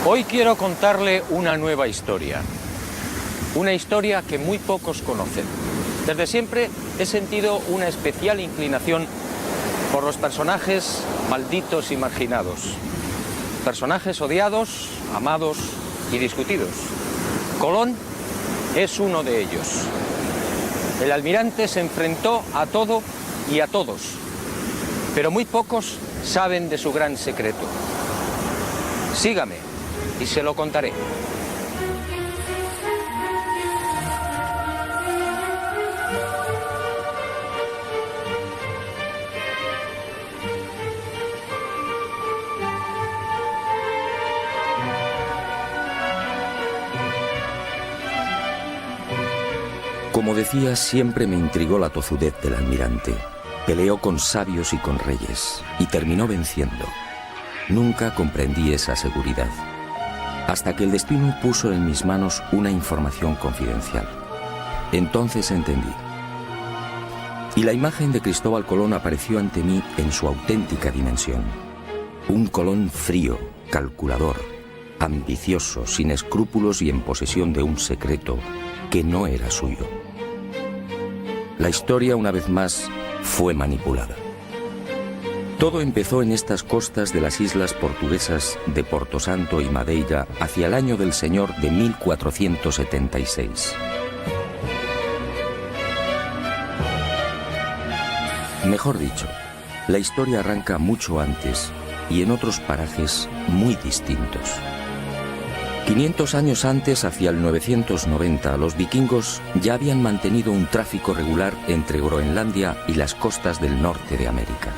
Hoy quiero contarle una nueva historia. Una historia que muy pocos conocen. Desde siempre he sentido una especial inclinación por los personajes malditos y marginados. Personajes odiados, amados y discutidos. Colón es uno de ellos. El almirante se enfrentó a todo y a todos, pero muy pocos saben de su gran secreto. Sígame y se lo contaré. Como decía, siempre me intrigó la tozudez del almirante. Peleó con sabios y con reyes, y terminó venciendo. Nunca comprendí esa seguridad, hasta que el destino puso en mis manos una información confidencial. Entonces entendí. Y la imagen de Cristóbal Colón apareció ante mí en su auténtica dimensión. Un Colón frío, calculador, ambicioso, sin escrúpulos y en posesión de un secreto que no era suyo. La historia, una vez más, fue manipulada. Todo empezó en estas costas de las islas portuguesas de Porto Santo y Madeira hacia el año del Señor de 1476. Mejor dicho, la historia arranca mucho antes y en otros parajes muy distintos. 500 años antes, hacia el 990, los vikingos ya habían mantenido un tráfico regular entre Groenlandia y las costas del norte de América.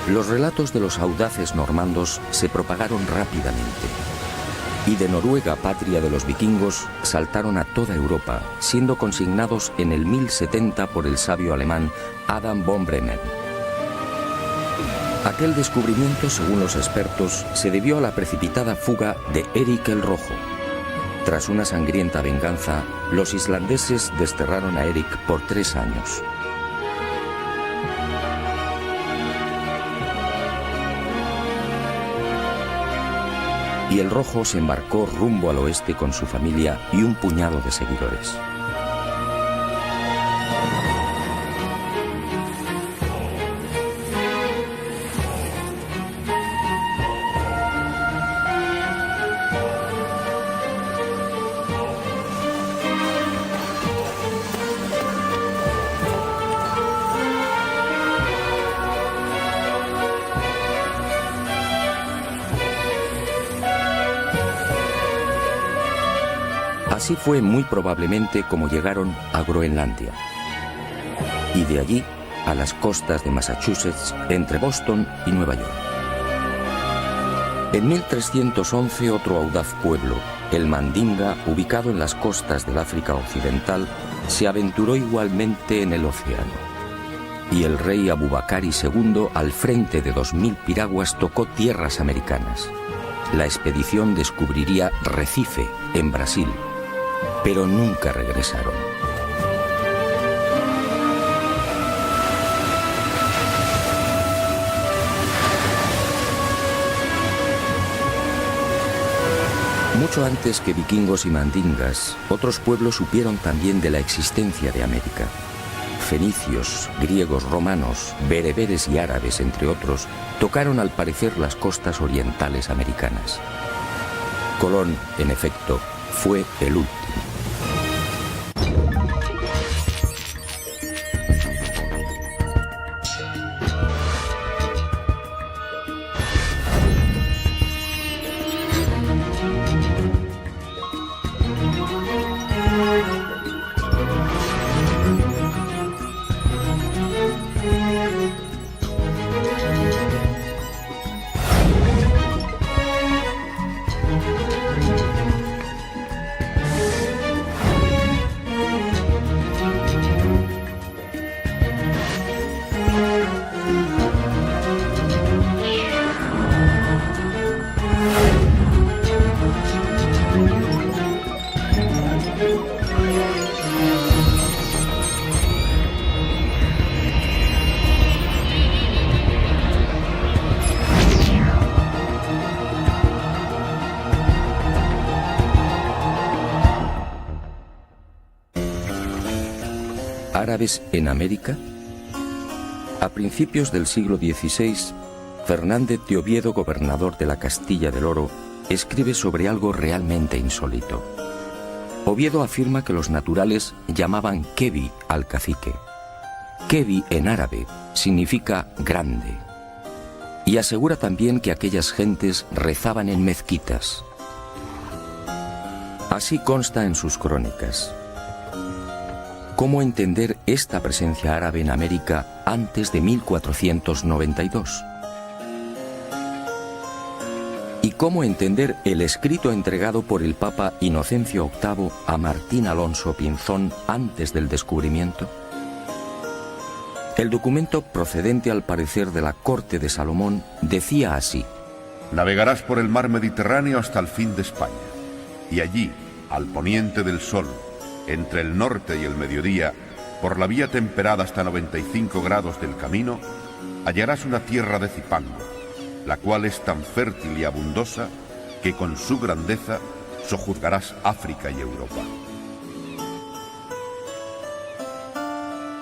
Los relatos de los audaces normandos se propagaron rápidamente, y de Noruega, patria de los vikingos, saltaron a toda Europa, siendo consignados en el 1070 por el sabio alemán Adam von Bremen. Aquel descubrimiento, según los expertos, se debió a la precipitada fuga de Eric el Rojo. Tras una sangrienta venganza, los islandeses desterraron a Eric por 3 años. Y el Rojo se embarcó rumbo al oeste con su familia y un puñado de seguidores. Así fue muy probablemente como llegaron a Groenlandia, y de allí a las costas de Massachusetts, entre Boston y Nueva York. En 1311 otro audaz pueblo, el Mandinga, ubicado en las costas del África Occidental, se aventuró igualmente en el océano, y el rey Abubakari II, al frente de 2000 piraguas, tocó tierras americanas. La expedición descubriría Recife, en Brasil, pero nunca regresaron. Mucho antes que vikingos y mandingas, otros pueblos supieron también de la existencia de América. Fenicios, griegos, romanos, bereberes y árabes, entre otros, tocaron al parecer las costas orientales americanas. Colón, en efecto, fue el último. árabes en América? A principios del siglo XVI, Fernández de Oviedo, gobernador de la Castilla del Oro, escribe sobre algo realmente insólito. Oviedo afirma que los naturales llamaban Kebi al cacique. Kebi en árabe significa grande. Y asegura también que aquellas gentes rezaban en mezquitas. Así consta en sus crónicas. ¿Cómo entender esta presencia árabe en América antes de 1492? ¿Y cómo entender el escrito entregado por el Papa Inocencio VIII a Martín Alonso Pinzón antes del descubrimiento? El documento, procedente al parecer de la corte de Salomón, decía así: navegarás por el mar Mediterráneo hasta el fin de España, y allí, al poniente del sol, entre el norte y el mediodía, por la vía temperada hasta 95 grados del camino, hallarás una tierra de Cipango, la cual es tan fértil y abundosa que con su grandeza sojuzgarás África y Europa.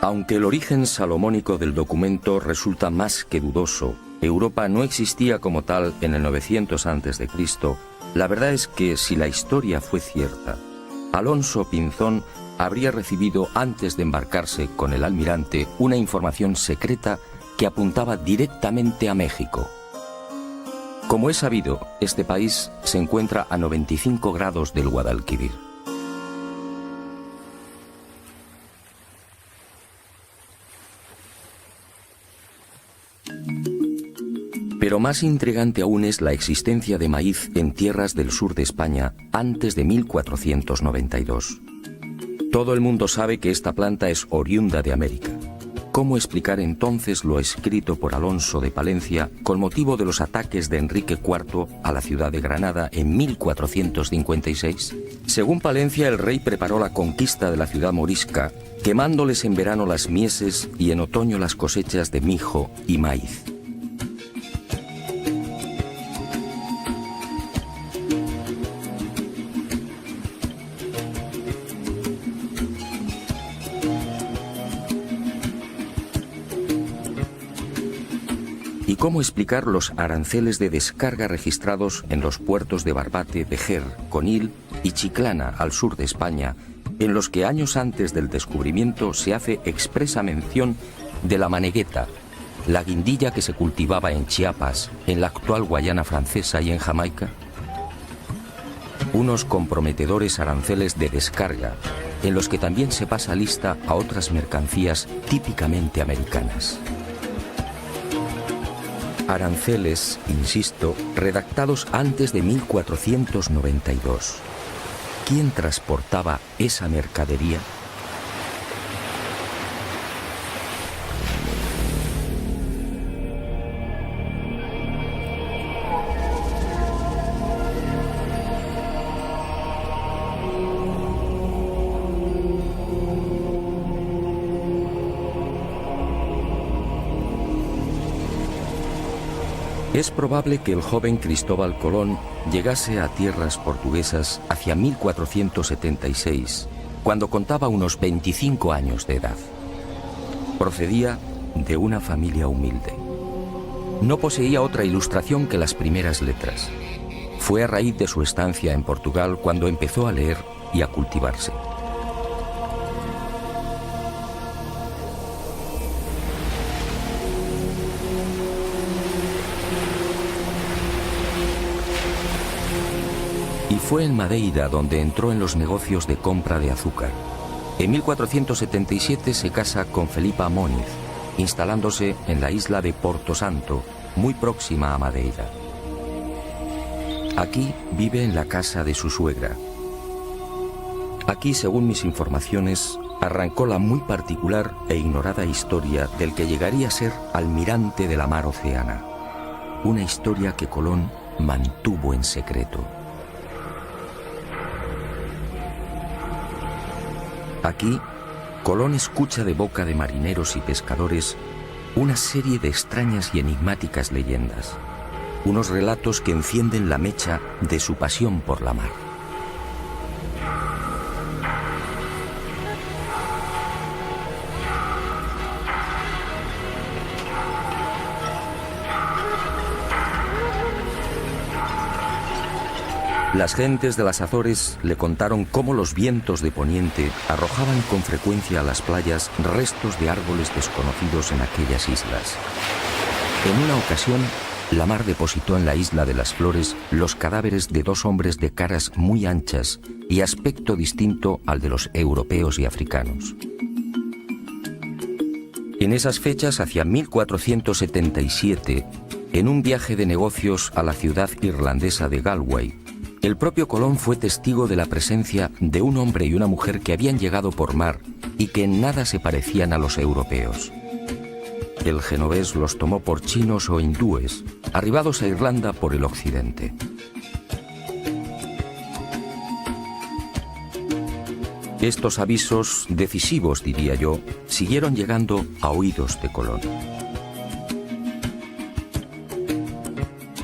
Aunque el origen salomónico del documento resulta más que dudoso, Europa no existía como tal en el 900 a.C., la verdad es que si la historia fue cierta, Alonso Pinzón habría recibido antes de embarcarse con el almirante una información secreta que apuntaba directamente a México. Como es sabido, este país se encuentra a 95 grados del Guadalquivir. Pero más intrigante aún es la existencia de maíz en tierras del sur de España antes de 1492. Todo el mundo sabe que esta planta es oriunda de América. ¿Cómo explicar entonces lo escrito por Alonso de Palencia con motivo de los ataques de Enrique IV a la ciudad de Granada en 1456? Según Palencia, el rey preparó la conquista de la ciudad morisca, quemándoles en verano las mieses y en otoño las cosechas de mijo y maíz. ¿Y cómo explicar los aranceles de descarga registrados en los puertos de Barbate, Vejer, Conil y Chiclana, al sur de España, en los que años antes del descubrimiento se hace expresa mención de la manegueta, la guindilla que se cultivaba en Chiapas, en la actual Guayana Francesa y en Jamaica? Unos comprometedores aranceles de descarga, en los que también se pasa lista a otras mercancías típicamente americanas. Aranceles, insisto, redactados antes de 1492. ¿Quién transportaba esa mercadería? Es probable que el joven Cristóbal Colón llegase a tierras portuguesas hacia 1476, cuando contaba unos 25 años de edad. Procedía de una familia humilde. No poseía otra ilustración que las primeras letras. Fue a raíz de su estancia en Portugal cuando empezó a leer y a cultivarse. Y fue en Madeira donde entró en los negocios de compra de azúcar. En 1477 se casa con Felipa Móniz, instalándose en la isla de Porto Santo, muy próxima a Madeira. Aquí vive en la casa de su suegra. Aquí, según mis informaciones, arrancó la muy particular e ignorada historia del que llegaría a ser almirante de la mar Oceana. Una historia que Colón mantuvo en secreto. Aquí, Colón escucha de boca de marineros y pescadores una serie de extrañas y enigmáticas leyendas, unos relatos que encienden la mecha de su pasión por la mar. Las gentes de las Azores le contaron cómo los vientos de poniente arrojaban con frecuencia a las playas restos de árboles desconocidos en aquellas islas. En una ocasión, la mar depositó en la isla de las Flores los cadáveres de 2 hombres de caras muy anchas y aspecto distinto al de los europeos y africanos. En esas fechas, hacia 1477, en un viaje de negocios a la ciudad irlandesa de Galway, el propio Colón fue testigo de la presencia de un hombre y una mujer que habían llegado por mar y que en nada se parecían a los europeos. El genovés los tomó por chinos o hindúes, arribados a Irlanda por el occidente. Estos avisos, decisivos diría yo, siguieron llegando a oídos de Colón.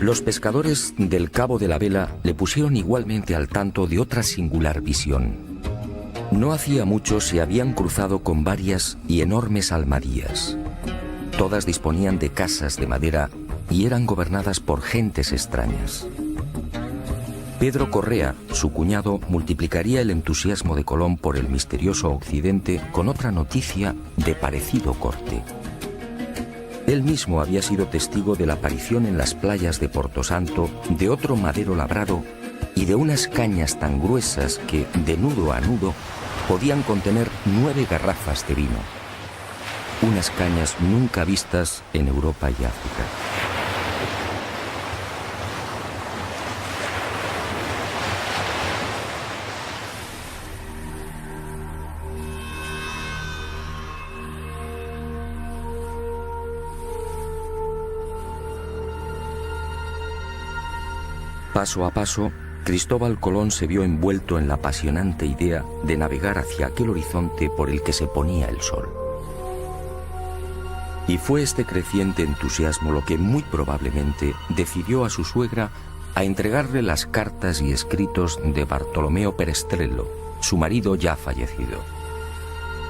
Los pescadores del Cabo de la Vela le pusieron igualmente al tanto de otra singular visión. No hacía mucho se habían cruzado con varias y enormes almadías. Todas disponían de casas de madera y eran gobernadas por gentes extrañas. Pedro Correa, su cuñado, multiplicaría el entusiasmo de Colón por el misterioso occidente con otra noticia de parecido corte. Él mismo había sido testigo de la aparición en las playas de Porto Santo de otro madero labrado y de unas cañas tan gruesas que, de nudo a nudo, podían contener 9 garrafas de vino. Unas cañas nunca vistas en Europa y África. Paso a paso, Cristóbal Colón se vio envuelto en la apasionante idea de navegar hacia aquel horizonte por el que se ponía el sol. Y fue este creciente entusiasmo lo que muy probablemente decidió a su suegra a entregarle las cartas y escritos de Bartolomeo Perestrello, su marido ya fallecido.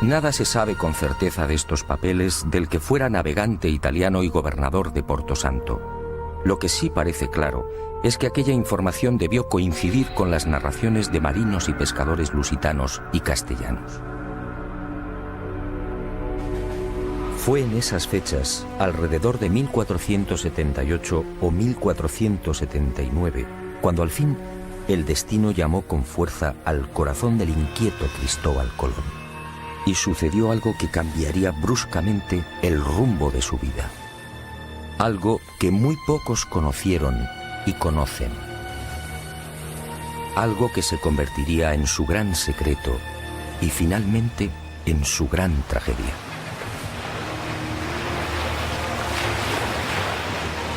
Nada se sabe con certeza de estos papeles del que fuera navegante italiano y gobernador de Porto Santo. Lo que sí parece claro es que aquella información debió coincidir con las narraciones de marinos y pescadores lusitanos y castellanos. Fue en esas fechas, alrededor de 1478 o 1479, cuando al fin el destino llamó con fuerza al corazón del inquieto Cristóbal Colón. Y sucedió algo que cambiaría bruscamente el rumbo de su vida. Algo que muy pocos conocieron y conocen. Algo que se convertiría en su gran secreto y finalmente en su gran tragedia.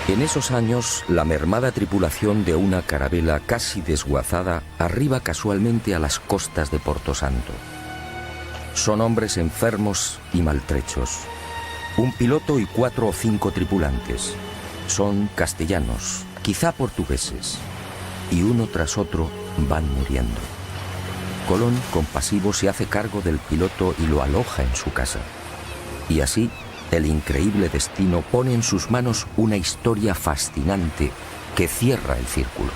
En esos años, la mermada tripulación de una carabela casi desguazada arriba casualmente a las costas de Porto Santo. Son hombres enfermos y maltrechos. Un piloto y 4 o 5 tripulantes. Son castellanos, quizá portugueses, y uno tras otro van muriendo. Colón, compasivo, se hace cargo del piloto y lo aloja en su casa. Y así, el increíble destino pone en sus manos una historia fascinante que cierra el círculo.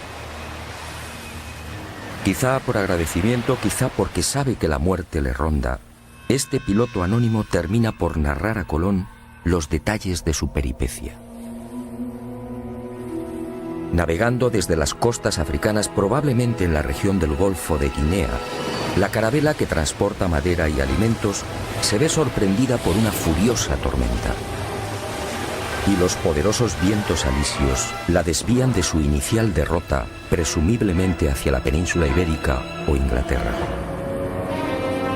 Quizá por agradecimiento, quizá porque sabe que la muerte le ronda, este piloto anónimo termina por narrar a Colón los detalles de su peripecia. Navegando desde las costas africanas, probablemente en la región del Golfo de Guinea, la carabela que transporta madera y alimentos se ve sorprendida por una furiosa tormenta. Y los poderosos vientos alisios la desvían de su inicial derrota, presumiblemente hacia la península ibérica o Inglaterra.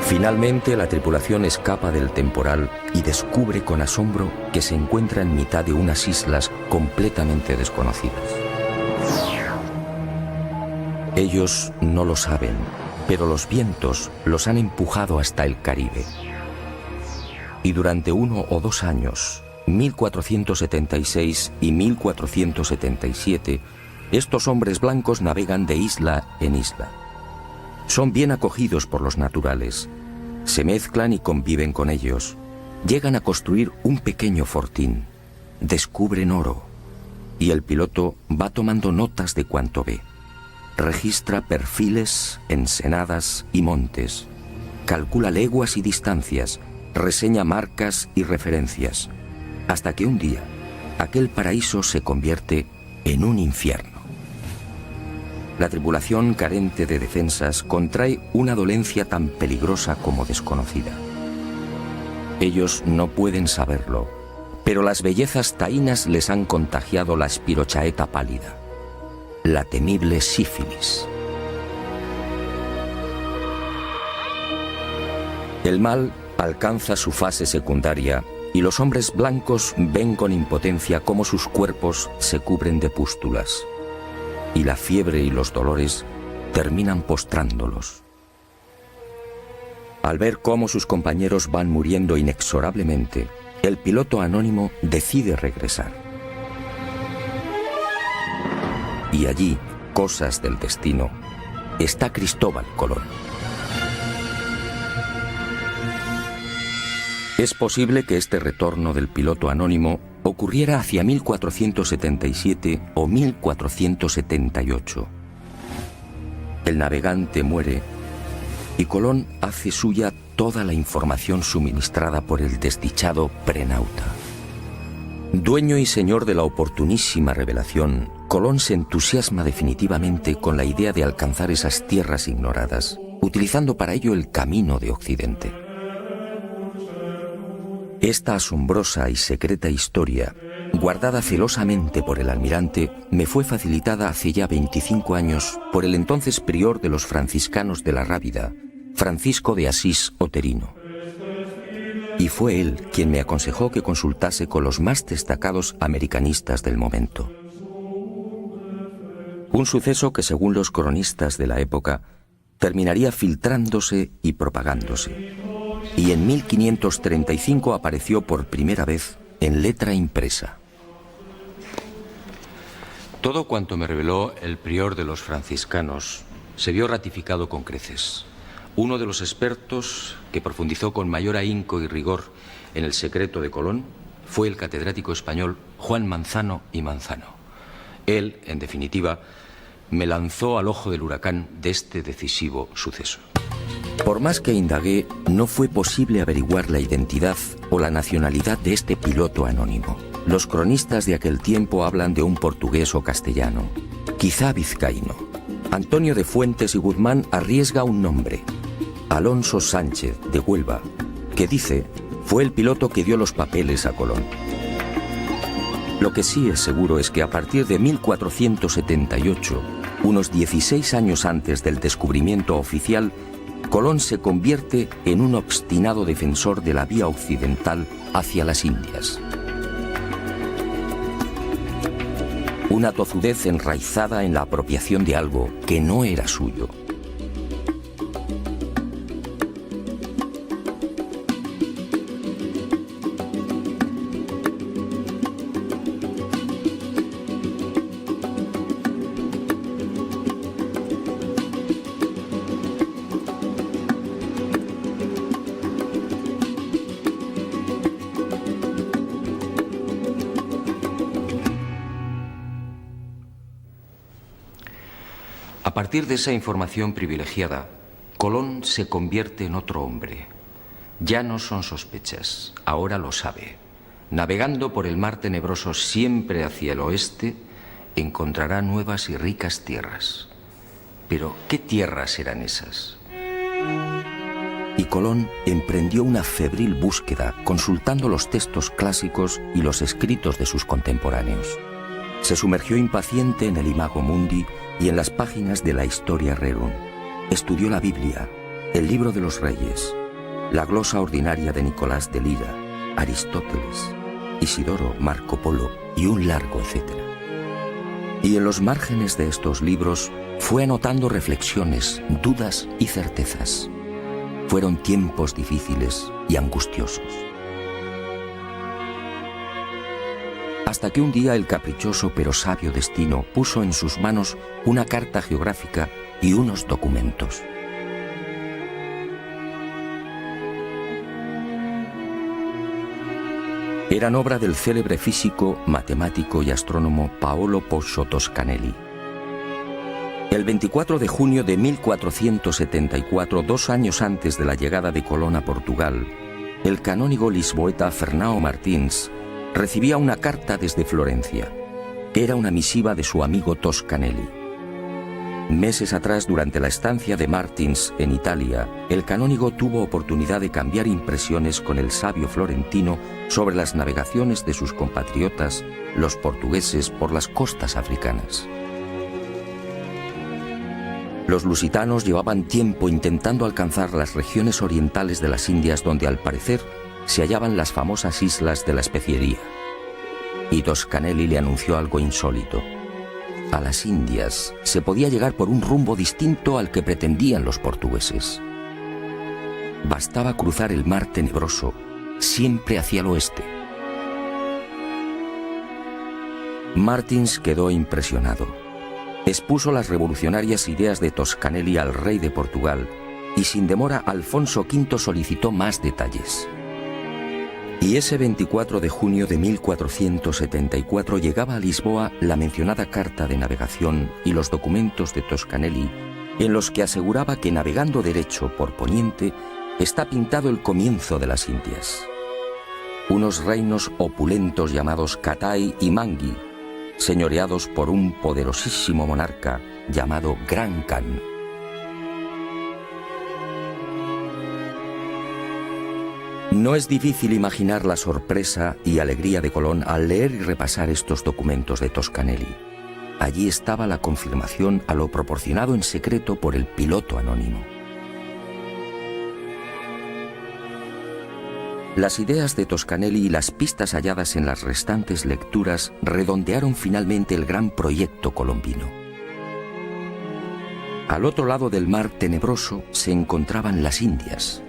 Finalmente, la tripulación escapa del temporal y descubre con asombro que se encuentra en mitad de unas islas completamente desconocidas. Ellos no lo saben, pero los vientos los han empujado hasta el Caribe. Y durante 1 o 2 años, 1476 y 1477, estos hombres blancos navegan de isla en isla. Son bien acogidos por los naturales, se mezclan y conviven con ellos, llegan a construir un pequeño fortín, descubren oro, y el piloto va tomando notas de cuanto ve. registra perfiles, ensenadas y montes, calcula leguas y distancias, reseña marcas y referencias, hasta que un día aquel paraíso se convierte en un infierno. La tripulación, carente de defensas, contrae una dolencia tan peligrosa como desconocida. Ellos no pueden saberlo, pero las bellezas taínas les han contagiado la espirochaeta pálida, la temible sífilis. El mal alcanza su fase secundaria y los hombres blancos ven con impotencia cómo sus cuerpos se cubren de pústulas, y la fiebre y los dolores terminan postrándolos. Al ver cómo sus compañeros van muriendo inexorablemente, el piloto anónimo decide regresar. Y allí, cosas del destino, está Cristóbal Colón. Es posible que este retorno del piloto anónimo ocurriera hacia 1477 o 1478. El navegante muere y Colón hace suya toda la información suministrada por el desdichado prenauta. Dueño y señor de la oportunísima revelación, Colón se entusiasma definitivamente con la idea de alcanzar esas tierras ignoradas, utilizando para ello el camino de Occidente. Esta asombrosa y secreta historia, guardada celosamente por el almirante, me fue facilitada hace ya 25 años por el entonces prior de los franciscanos de la Rábida, Francisco de Asís Oterino. Y fue él quien me aconsejó que consultase con los más destacados americanistas del momento. Un suceso que, según los cronistas de la época, terminaría filtrándose y propagándose. Y en 1535 apareció por primera vez en letra impresa. Todo cuanto me reveló el prior de los franciscanos se vio ratificado con creces. Uno de los expertos que profundizó con mayor ahínco y rigor en el secreto de Colón fue el catedrático español Juan Manzano y Manzano. Él, en definitiva, me lanzó al ojo del huracán de este decisivo suceso. Por más que indagué, no fue posible averiguar la identidad o la nacionalidad de este piloto anónimo. Los cronistas de aquel tiempo hablan de un portugués o castellano, quizá vizcaíno. Antonio de Fuentes y Guzmán arriesga un nombre, Alonso Sánchez, de Huelva, que dice fue el piloto que dio los papeles a Colón. Lo que sí es seguro es que a partir de 1478, unos 16 años antes del descubrimiento oficial, Colón se convierte en un obstinado defensor de la vía occidental hacia las Indias. Una tozudez enraizada en la apropiación de algo que no era suyo. A partir de esa información privilegiada, Colón se convierte en otro hombre. Ya no son sospechas, ahora lo sabe. Navegando por el mar tenebroso siempre hacia el oeste, encontrará nuevas y ricas tierras. Pero, ¿qué tierras eran esas? Y Colón emprendió una febril búsqueda, consultando los textos clásicos y los escritos de sus contemporáneos. Se sumergió impaciente en el Imago Mundi y en las páginas de la Historia Rerum. Estudió la Biblia, el Libro de los Reyes, la glosa ordinaria de Nicolás de Lira, Aristóteles, Isidoro, Marco Polo y un largo etcétera. Y en los márgenes de estos libros fue anotando reflexiones, dudas y certezas. Fueron tiempos difíciles y angustiosos. Hasta que un día el caprichoso pero sabio destino puso en sus manos una carta geográfica y unos documentos. Eran obra del célebre físico, matemático y astrónomo Paolo Pozzo Toscanelli. El 24 de junio de 1474, 2 años antes de la llegada de Colón a Portugal, el canónigo lisboeta Fernão Martins recibía una carta desde Florencia. Era una misiva de su amigo Toscanelli. Meses atrás, durante la estancia de Martins en Italia, el canónigo tuvo oportunidad de cambiar impresiones con el sabio florentino sobre las navegaciones de sus compatriotas, los portugueses, por las costas africanas. Los lusitanos llevaban tiempo intentando alcanzar las regiones orientales de las Indias, donde al parecer se hallaban las famosas islas de la especiería. Y Toscanelli le anunció algo insólito. A las Indias se podía llegar por un rumbo distinto al que pretendían los portugueses. Bastaba cruzar el mar tenebroso, siempre hacia el oeste. Martins quedó impresionado. Expuso las revolucionarias ideas de Toscanelli al rey de Portugal y sin demora Alfonso V solicitó más detalles. Y ese 24 de junio de 1474 llegaba a Lisboa la mencionada carta de navegación y los documentos de Toscanelli, en los que aseguraba que navegando derecho por poniente está pintado el comienzo de las Indias. Unos reinos opulentos llamados Catai y Mangui, señoreados por un poderosísimo monarca llamado Gran Khan. No es difícil imaginar la sorpresa y alegría de Colón al leer y repasar estos documentos de Toscanelli. Allí estaba la confirmación a lo proporcionado en secreto por el piloto anónimo. Las ideas de Toscanelli y las pistas halladas en las restantes lecturas redondearon finalmente el gran proyecto colombino. Al otro lado del mar tenebroso se encontraban las Indias.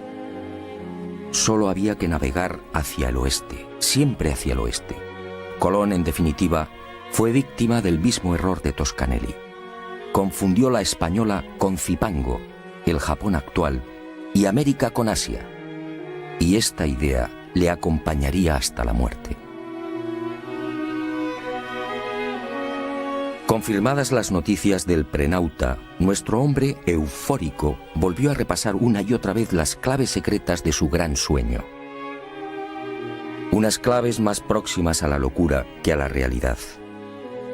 Solo había que navegar hacia el oeste, siempre hacia el oeste. Colón, en definitiva, fue víctima del mismo error de Toscanelli. Confundió la española con Zipango, el Japón actual, y América con Asia. Y esta idea le acompañaría hasta la muerte. Confirmadas las noticias del prenauta, nuestro hombre eufórico volvió a repasar una y otra vez las claves secretas de su gran sueño. Unas claves más próximas a la locura que a la realidad.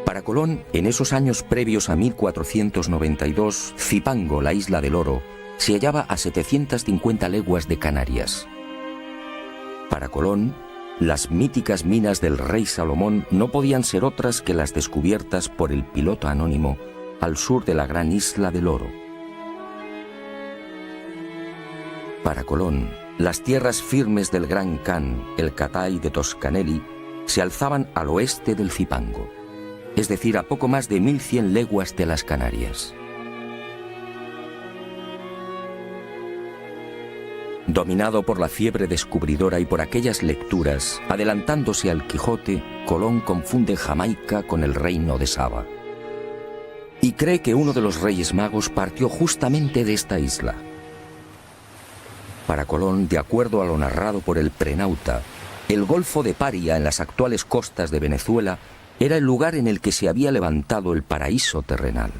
Para Colón, en esos años previos a 1492, Zipango, la isla del oro, se hallaba a 750 leguas de Canarias. Para Colón, las míticas minas del rey Salomón no podían ser otras que las descubiertas por el piloto anónimo al sur de la gran isla del oro. Para Colón, las tierras firmes del Gran Khan, el Catai de Toscanelli, se alzaban al oeste del Zipango, es decir, a poco más de 1100 leguas de las Canarias. Dominado por la fiebre descubridora y por aquellas lecturas, adelantándose al Quijote, Colón confunde Jamaica con el reino de Saba. Y cree que uno de los reyes magos partió justamente de esta isla. Para Colón, de acuerdo a lo narrado por el prenauta, el Golfo de Paria en las actuales costas de Venezuela era el lugar en el que se había levantado el paraíso terrenal.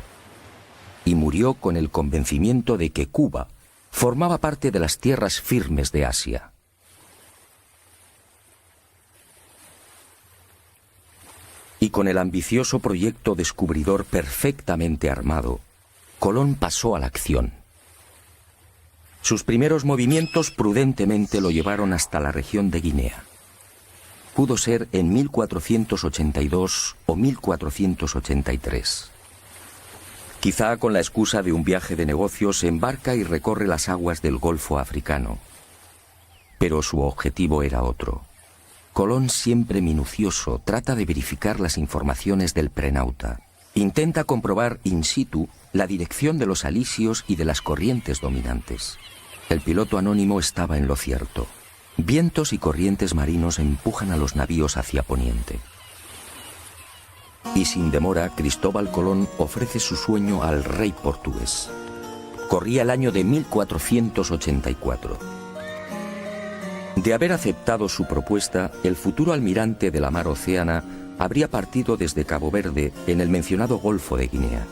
Y murió con el convencimiento de que Cuba formaba parte de las tierras firmes de Asia. Y con el ambicioso proyecto descubridor perfectamente armado, Colón pasó a la acción. Sus primeros movimientos prudentemente lo llevaron hasta la región de Guinea. Pudo ser en 1482 o 1483. Quizá con la excusa de un viaje de negocios se embarca y recorre las aguas del Golfo africano. Pero su objetivo era otro. Colón, siempre minucioso, trata de verificar las informaciones del prenauta. Intenta comprobar in situ la dirección de los alisios y de las corrientes dominantes. El piloto anónimo estaba en lo cierto. Vientos y corrientes marinos empujan a los navíos hacia poniente. Y sin demora, Cristóbal Colón ofrece su sueño al rey portugués. Corría el año de 1484. De haber aceptado su propuesta, el futuro almirante de la mar Océana habría partido desde Cabo Verde en el mencionado Golfo de Guinea.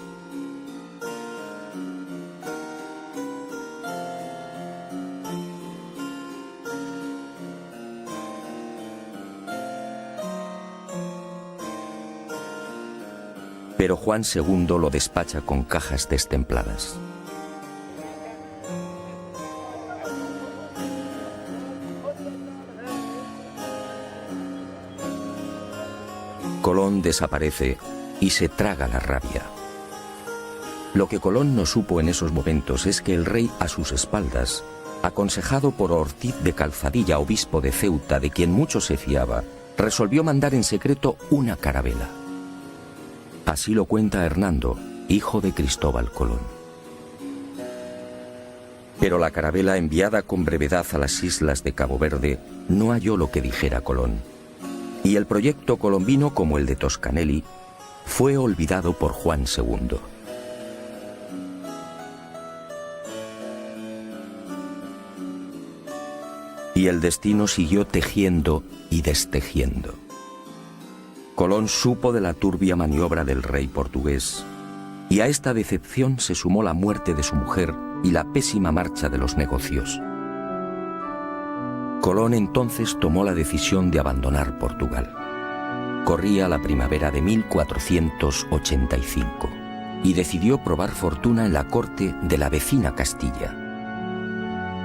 pero Juan II lo despacha con cajas destempladas. Colón desaparece y se traga la rabia. Lo que Colón no supo en esos momentos es que el rey a sus espaldas, aconsejado por Ortiz de Calzadilla, obispo de Ceuta, de quien mucho se fiaba, resolvió mandar en secreto una carabela. Así lo cuenta Hernando, hijo de Cristóbal Colón. Pero la carabela enviada con brevedad a las islas de Cabo Verde no halló lo que dijera Colón. Y el proyecto colombino, como el de Toscanelli, fue olvidado por Juan II. Y el destino siguió tejiendo y destejiendo. Colón supo de la turbia maniobra del rey portugués, y a esta decepción se sumó la muerte de su mujer y la pésima marcha de los negocios. Colón entonces tomó la decisión de abandonar Portugal. Corría la primavera de 1485 y decidió probar fortuna en la corte de la vecina Castilla.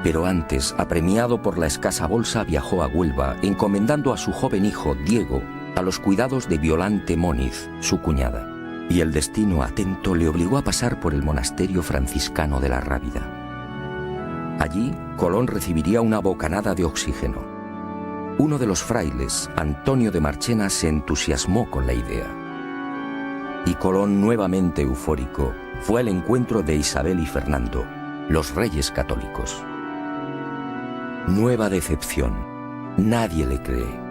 Pero antes, apremiado por la escasa bolsa, viajó a Huelva, encomendando a su joven hijo, Diego, a los cuidados de Violante Móniz, su cuñada. Y el destino atento le obligó a pasar por el monasterio franciscano de la Rábida. Allí, Colón recibiría una bocanada de oxígeno. Uno de los frailes, Antonio de Marchena, se entusiasmó con la idea. Y Colón, nuevamente eufórico, fue al encuentro de Isabel y Fernando, los reyes católicos. Nueva decepción. Nadie le cree.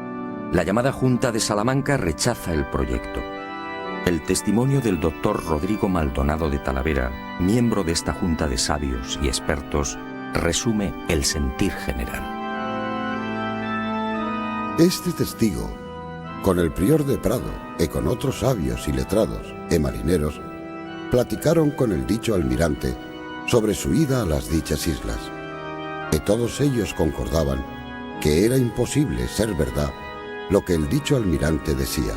La llamada Junta de Salamanca rechaza el proyecto. El testimonio del doctor Rodrigo Maldonado de Talavera, miembro de esta junta de sabios y expertos, resume el sentir general. Este testigo, con el prior de Prado y con otros sabios y letrados y marineros, platicaron con el dicho almirante sobre su ida a las dichas islas, y todos ellos concordaban que era imposible ser verdad lo que el dicho almirante decía.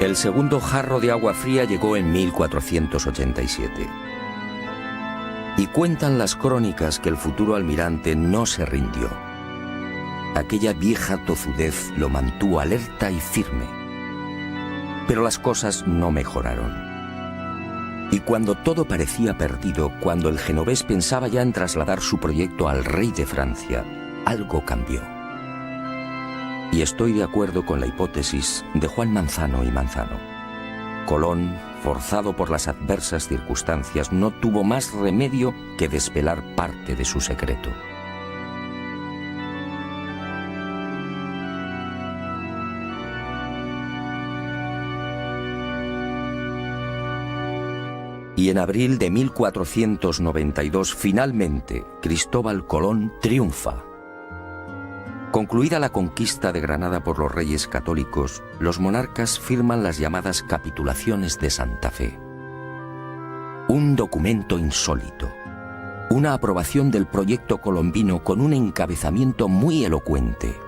El segundo jarro de agua fría llegó en 1487. Y cuentan las crónicas que el futuro almirante no se rindió. Aquella vieja tozudez lo mantuvo alerta y firme. Pero las cosas no mejoraron. Y cuando todo parecía perdido, cuando el genovés pensaba ya en trasladar su proyecto al rey de Francia, algo cambió. Y estoy de acuerdo con la hipótesis de Juan Manzano y Manzano. Colón, forzado por las adversas circunstancias, no tuvo más remedio que desvelar parte de su secreto. Y en abril de 1492, finalmente, Cristóbal Colón triunfa. Concluida la conquista de Granada por los reyes católicos, los monarcas firman las llamadas capitulaciones de Santa Fe. Un documento insólito, una aprobación del proyecto colombino con un encabezamiento muy elocuente.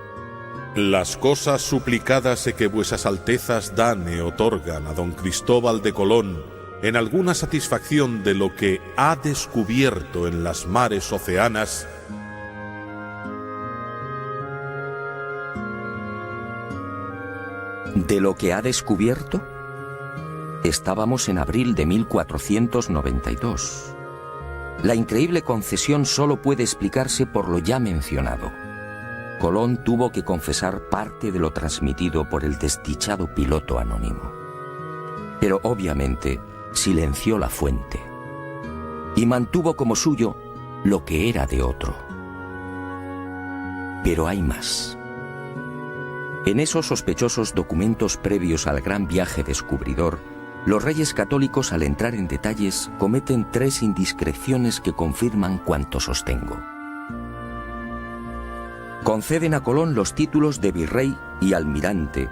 Las cosas suplicadas que vuesas altezas dan e otorgan a don Cristóbal de Colón en alguna satisfacción de lo que ha descubierto en las mares oceanas, ¿de lo que ha descubierto? Estábamos en abril de 1492. La increíble concesión solo puede explicarse por lo ya mencionado. Colón tuvo que confesar parte de lo transmitido por el desdichado piloto anónimo. Pero obviamente silenció la fuente y mantuvo como suyo lo que era de otro. Pero hay más. En esos sospechosos documentos previos al gran viaje descubridor, los reyes católicos, al entrar en detalles, cometen 3 indiscreciones que confirman cuanto sostengo. Conceden a Colón los títulos de virrey y almirante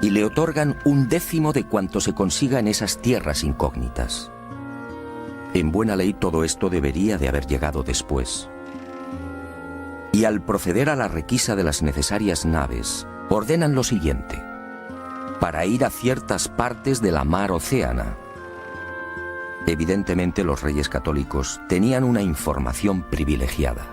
y le otorgan 1/10 de cuanto se consiga en esas tierras incógnitas. En buena ley todo esto debería de haber llegado después. y al proceder a la requisa de las necesarias naves, ordenan lo siguiente: para ir a ciertas partes de la mar Océana. Evidentemente los reyes católicos tenían una información privilegiada.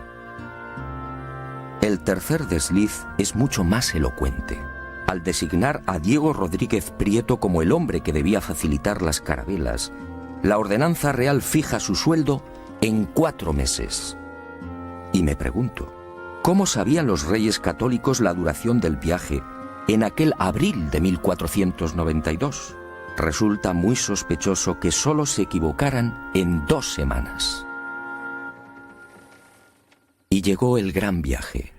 El tercer desliz es mucho más elocuente, al designar a Diego Rodríguez Prieto como el hombre que debía facilitar las carabelas. La ordenanza real fija su sueldo en 4 meses. Y me pregunto, ¿cómo sabían los reyes católicos la duración del viaje en aquel abril de 1492? Resulta muy sospechoso que solo se equivocaran en 2 semanas. Y llegó el gran viaje.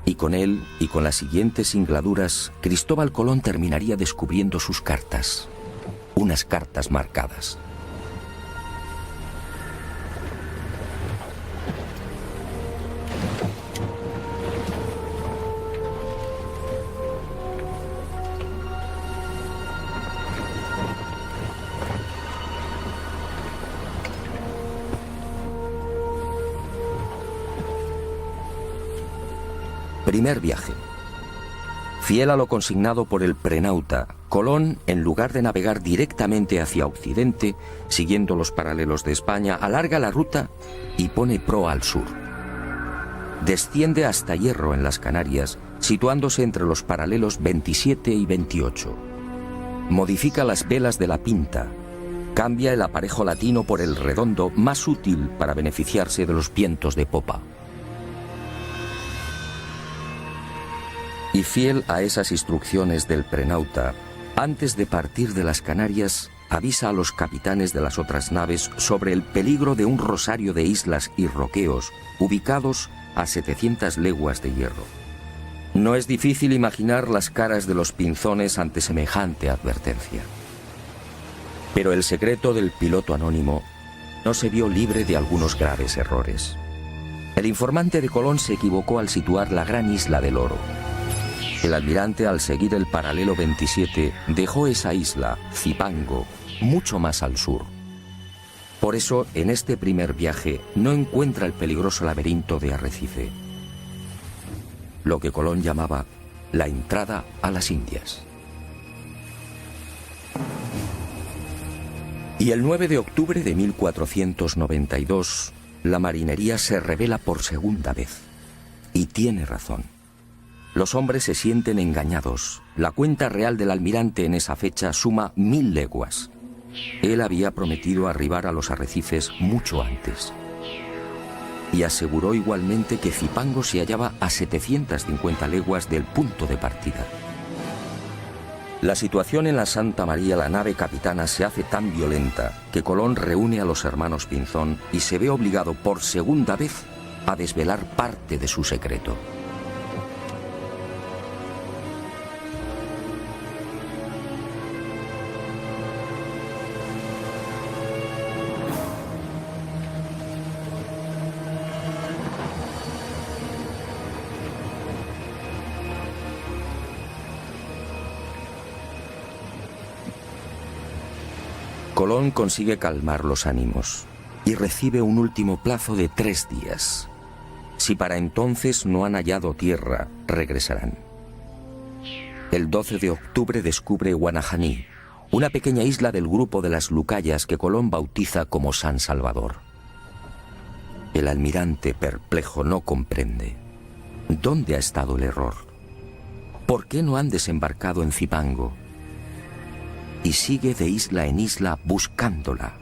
Y con él, y con las siguientes singladuras, Cristóbal Colón terminaría descubriendo sus cartas. Unas cartas marcadas. Primer viaje. Fiel a lo consignado por el prenauta, Colón, en lugar de navegar directamente hacia Occidente, siguiendo los paralelos de España, alarga la ruta y pone proa al sur. Desciende hasta Hierro, en las Canarias, situándose entre los paralelos 27 y 28. Modifica las velas de la Pinta, cambia el aparejo latino por el redondo, más útil para beneficiarse de los vientos de popa. Y fiel a esas instrucciones del prenauta, antes de partir de las Canarias, avisa a los capitanes de las otras naves sobre el peligro de un rosario de islas y roqueos ubicados a 700 leguas de Hierro. No es difícil imaginar las caras de los pinzones ante semejante advertencia. Pero el secreto del piloto anónimo no se vio libre de algunos graves errores. El informante de Colón se equivocó al situar la gran isla del Oro. El almirante, al seguir el paralelo 27, dejó esa isla, Zipango, mucho más al sur. Por eso, en este primer viaje, no encuentra el peligroso laberinto de Arrecife, lo que Colón llamaba la entrada a las Indias. Y el 9 de octubre de 1492, la marinería se revela por segunda vez. Y tiene razón. Los hombres se sienten engañados. La cuenta real del almirante en esa fecha suma 1000 leguas. Él había prometido arribar a los arrecifes mucho antes. Y aseguró igualmente que Zipango se hallaba a 750 leguas del punto de partida. La situación en la Santa María, la nave capitana, se hace tan violenta que Colón reúne a los hermanos Pinzón y se ve obligado por segunda vez a desvelar parte de su secreto. Colón consigue calmar los ánimos y recibe un último plazo de 3 días. Si para entonces no han hallado tierra, regresarán. El 12 de octubre descubre Guanajaní, una pequeña isla del grupo de las Lucayas que Colón bautiza como San Salvador. El almirante, perplejo, no comprende. ¿Dónde ha estado el error? ¿Por qué no han desembarcado en Zipango? Y sigue de isla en isla buscándola.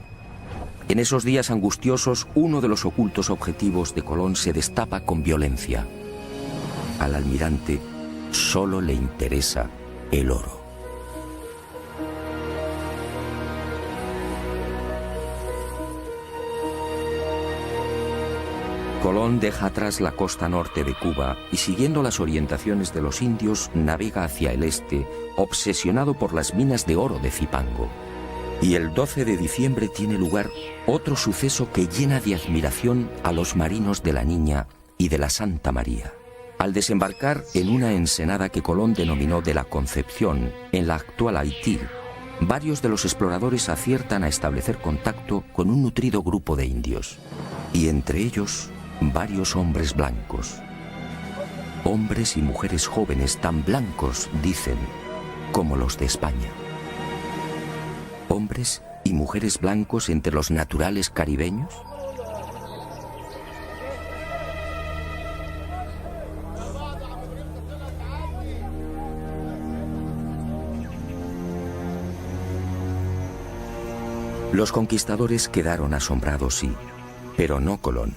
En esos días angustiosos, uno de los ocultos objetivos de Colón se destapa con violencia. Al almirante solo le interesa el oro. Colón deja atrás la costa norte de Cuba y, siguiendo las orientaciones de los indios, navega hacia el este, obsesionado por las minas de oro de Zipango. Y el 12 de diciembre tiene lugar otro suceso que llena de admiración a los marinos de la Niña y de la Santa María. Al desembarcar en una ensenada que Colón denominó de la Concepción, en la actual Haití, varios de los exploradores aciertan a establecer contacto con un nutrido grupo de indios. Y entre ellos, varios hombres blancos. Hombres y mujeres jóvenes tan blancos, dicen, como los de España. Hombres y mujeres blancos entre los naturales caribeños. Los conquistadores quedaron asombrados, sí, pero no Colón.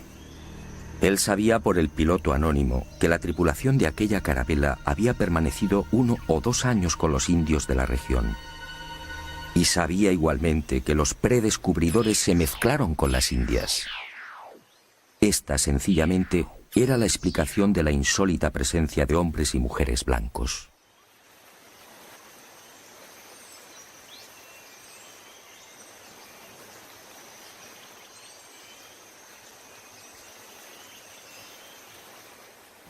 Él sabía por el piloto anónimo que la tripulación de aquella carabela había permanecido 1 o 2 años con los indios de la región. Y sabía igualmente que los predescubridores se mezclaron con las indias. Esta, sencillamente, era la explicación de la insólita presencia de hombres y mujeres blancos.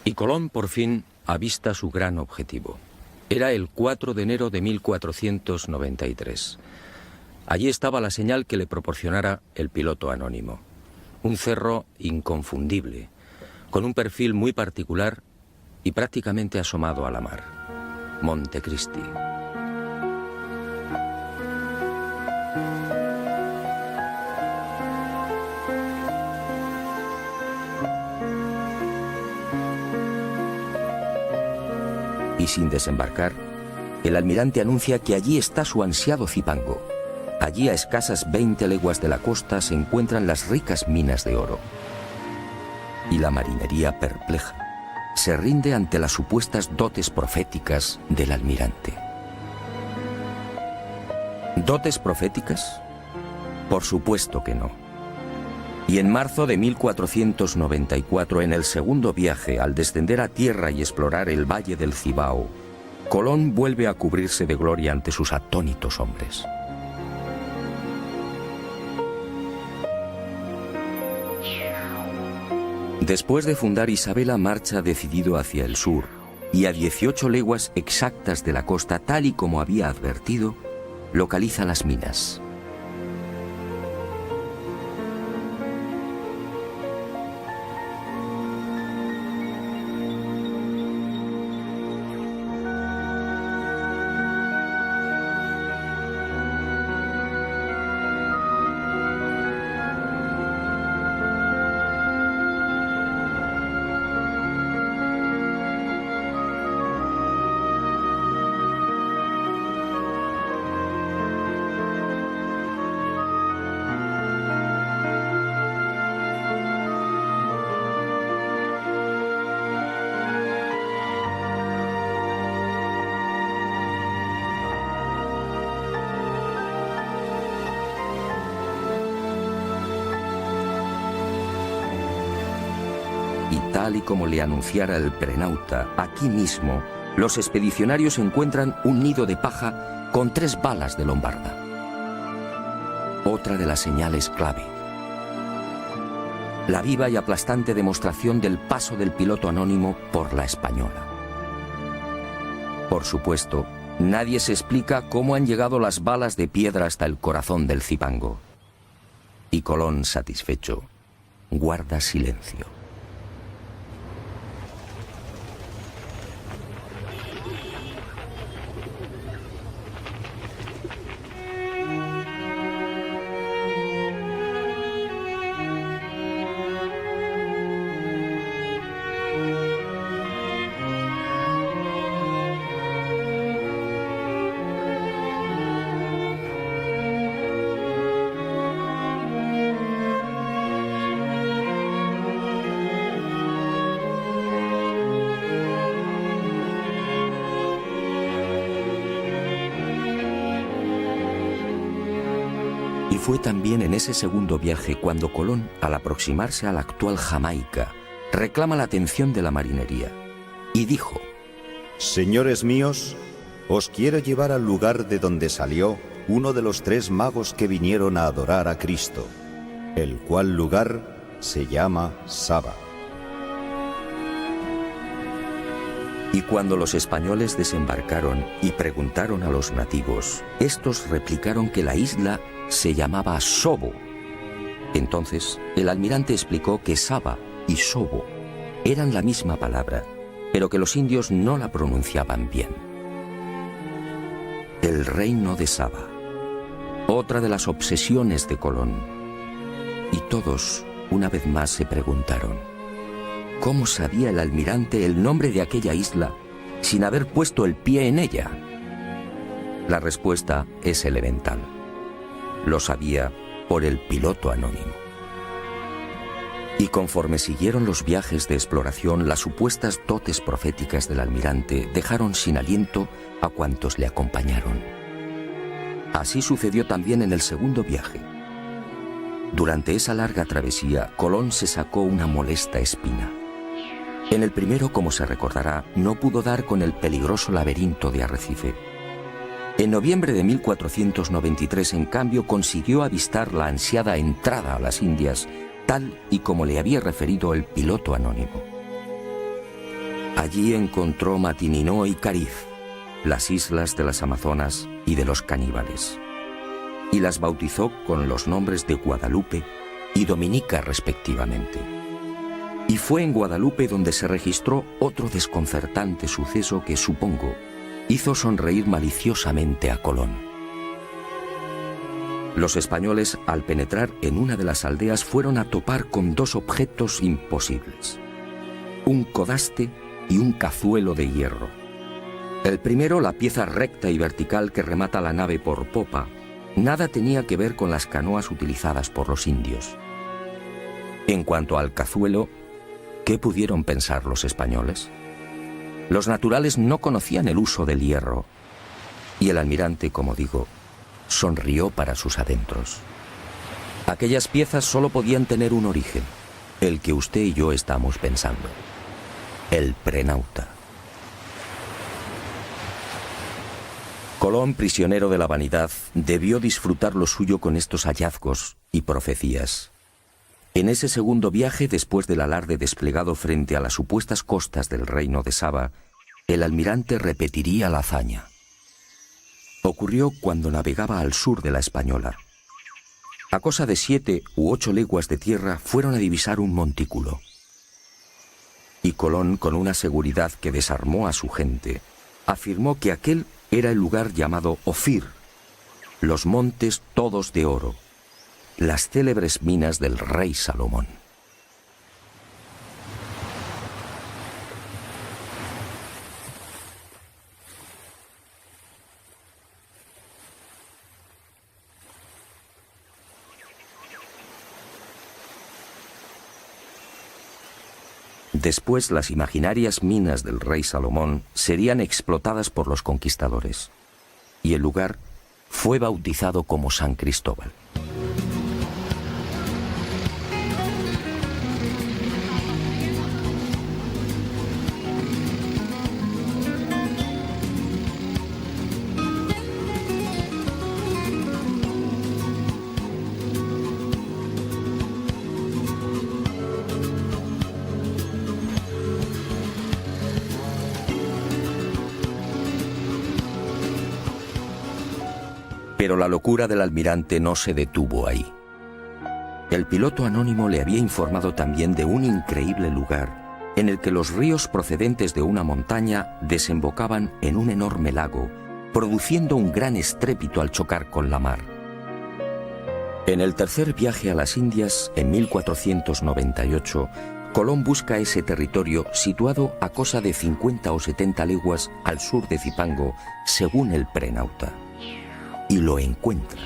Y Colón por fin avista su gran objetivo. Era el 4 de enero de 1493. Allí estaba la señal que le proporcionara el piloto anónimo. Un cerro inconfundible, con un perfil muy particular y prácticamente asomado a la mar. Montecristi. Y sin desembarcar, el almirante anuncia que allí está su ansiado Cipango. Allí, a escasas 20 leguas de la costa, se encuentran las ricas minas de oro. Y la marinería, perpleja, se rinde ante las supuestas dotes proféticas del almirante. ¿Dotes proféticas? Por supuesto que no. Y en marzo de 1494, en el segundo viaje, al descender a tierra y explorar el valle del Cibao, Colón vuelve a cubrirse de gloria ante sus atónitos hombres. Después de fundar Isabela, marcha decidido hacia el sur, y a 18 leguas exactas de la costa, tal y como había advertido, localiza las minas. Tal y como le anunciara el prenauta, aquí mismo, los expedicionarios encuentran un nido de paja con 3 balas de lombarda. Otra de las señales clave. La viva y aplastante demostración del paso del piloto anónimo por la Española. Por supuesto, nadie se explica cómo han llegado las balas de piedra hasta el corazón del Cipango. Y Colón, satisfecho, guarda silencio. Y fue también en ese segundo viaje cuando Colón, al aproximarse a la actual Jamaica, reclama la atención de la marinería y dijo: Señores míos, os quiero llevar al lugar de donde salió uno de los 3 magos que vinieron a adorar a Cristo, el cual lugar se llama Saba. Y cuando los españoles desembarcaron y preguntaron a los nativos, estos replicaron que la isla se llamaba Sobo. Entonces, el almirante explicó que Saba y sobo eran la misma palabra, pero que los indios no la pronunciaban bien. El reino de Saba, otra de las obsesiones de Colón. Y todos, una vez más, se preguntaron, ¿cómo sabía el almirante el nombre de aquella isla sin haber puesto el pie en ella? La respuesta es elemental. Lo sabía por el piloto anónimo. Y conforme siguieron los viajes de exploración, las supuestas dotes proféticas del almirante dejaron sin aliento a cuantos le acompañaron. Así sucedió también en el segundo viaje. Durante esa larga travesía, Colón se sacó una molesta espina. En el primero, como se recordará, no pudo dar con el peligroso laberinto de Arrecife. En noviembre de 1493, en cambio, consiguió avistar la ansiada entrada a las Indias, tal y como le había referido el piloto anónimo. Allí encontró Matininó y Cariz, las islas de las Amazonas y de los caníbales, y las bautizó con los nombres de Guadalupe y Dominica respectivamente. Y fue en Guadalupe donde se registró otro desconcertante suceso que, supongo, hizo sonreír maliciosamente a Colón. Los españoles, al penetrar en una de las aldeas, fueron a topar con dos objetos imposibles: un codaste y un cazuelo de hierro. El primero, la pieza recta y vertical que remata la nave por popa, nada tenía que ver con las canoas utilizadas por los indios. En cuanto al cazuelo, ¿qué pudieron pensar los españoles? Los naturales no conocían el uso del hierro, y el almirante, como digo, sonrió para sus adentros. Aquellas piezas solo podían tener un origen, el que usted y yo estamos pensando: el prenauta. Colón, prisionero de la vanidad, debió disfrutar lo suyo con estos hallazgos y profecías. En ese segundo viaje, después del alarde desplegado frente a las supuestas costas del reino de Saba, el almirante repetiría la hazaña. Ocurrió cuando navegaba al sur de la Española. A cosa de 7 u 8 leguas de tierra fueron a divisar un montículo. Y Colón, con una seguridad que desarmó a su gente, afirmó que aquel era el lugar llamado Ofir, los montes todos de oro, las célebres minas del rey Salomón. Después, las imaginarias minas del rey Salomón serían explotadas por los conquistadores, y el lugar fue bautizado como San Cristóbal. Pero la locura del almirante no se detuvo ahí. El piloto anónimo le había informado también de un increíble lugar en el que los ríos procedentes de una montaña desembocaban en un enorme lago, produciendo un gran estrépito al chocar con la mar. En el tercer viaje a las Indias, en 1498, Colón busca ese territorio situado a cosa de 50 o 70 leguas al sur de Zipango, según el prenauta. Y lo encuentra.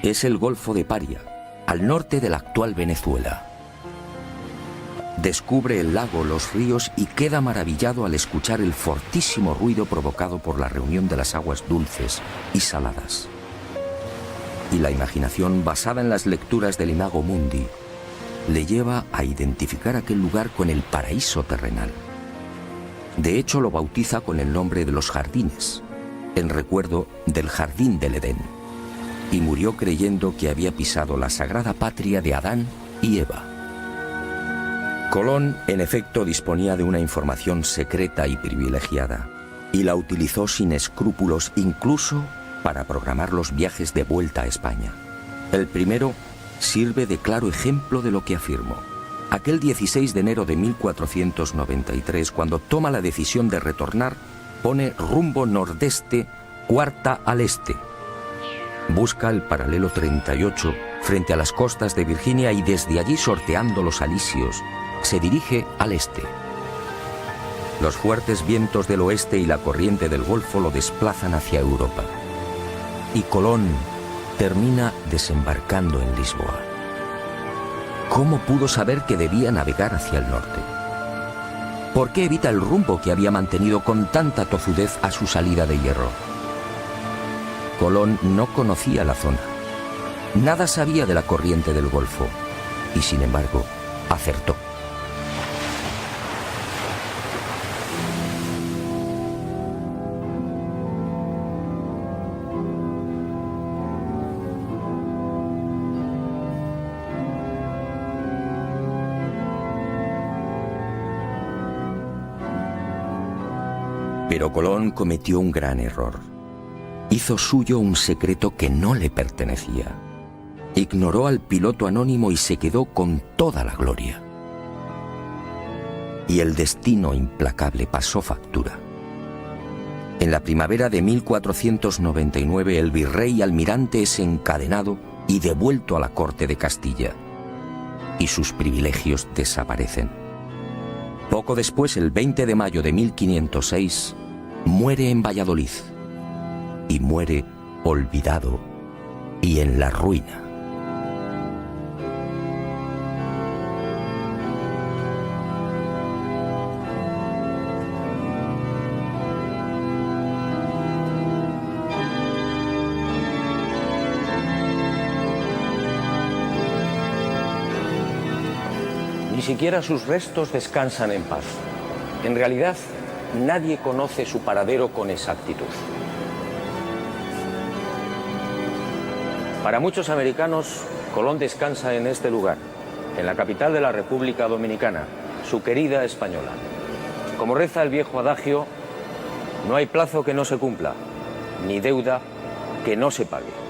Es el Golfo de Paria, al norte de la actual Venezuela. Descubre el lago, los ríos y queda maravillado al escuchar el fortísimo ruido provocado por la reunión de las aguas dulces y saladas. Y la imaginación, basada en las lecturas del Imago Mundi, le lleva a identificar aquel lugar con el paraíso terrenal. De hecho, lo bautiza con el nombre de los jardines, en recuerdo del jardín del Edén, y murió creyendo que había pisado la sagrada patria de Adán y Eva. Colón, en efecto, disponía de una información secreta y privilegiada, y la utilizó sin escrúpulos incluso para programar los viajes de vuelta a España. El primero sirve de claro ejemplo de lo que afirmo. Aquel 16 de enero de 1493, cuando toma la decisión de retornar, pone rumbo nordeste, cuarta al este. Busca el paralelo 38 frente a las costas de Virginia y desde allí, sorteando los alisios, se dirige al este. Los fuertes vientos del oeste y la corriente del Golfo lo desplazan hacia Europa. Y Colón termina desembarcando en Lisboa. ¿Cómo pudo saber que debía navegar hacia el norte? ¿Por qué evita el rumbo que había mantenido con tanta tozudez a su salida de Hierro? Colón no conocía la zona. Nada sabía de la corriente del Golfo y, sin embargo, acertó. Pero Colón cometió un gran error. Hizo suyo un secreto que no le pertenecía. Ignoró al piloto anónimo y se quedó con toda la gloria. Y el destino implacable pasó factura. En la primavera de 1499 el virrey almirante es encadenado y devuelto a la corte de Castilla. Y sus privilegios desaparecen. Poco después, el 20 de mayo de 1506, muere en Valladolid. Y muere olvidado y en la ruina. Ni siquiera sus restos descansan en paz. En realidad, nadie conoce su paradero con exactitud. Para muchos americanos, Colón descansa en este lugar, en la capital de la República Dominicana, su querida Española. Como reza el viejo adagio, no hay plazo que no se cumpla, ni deuda que no se pague.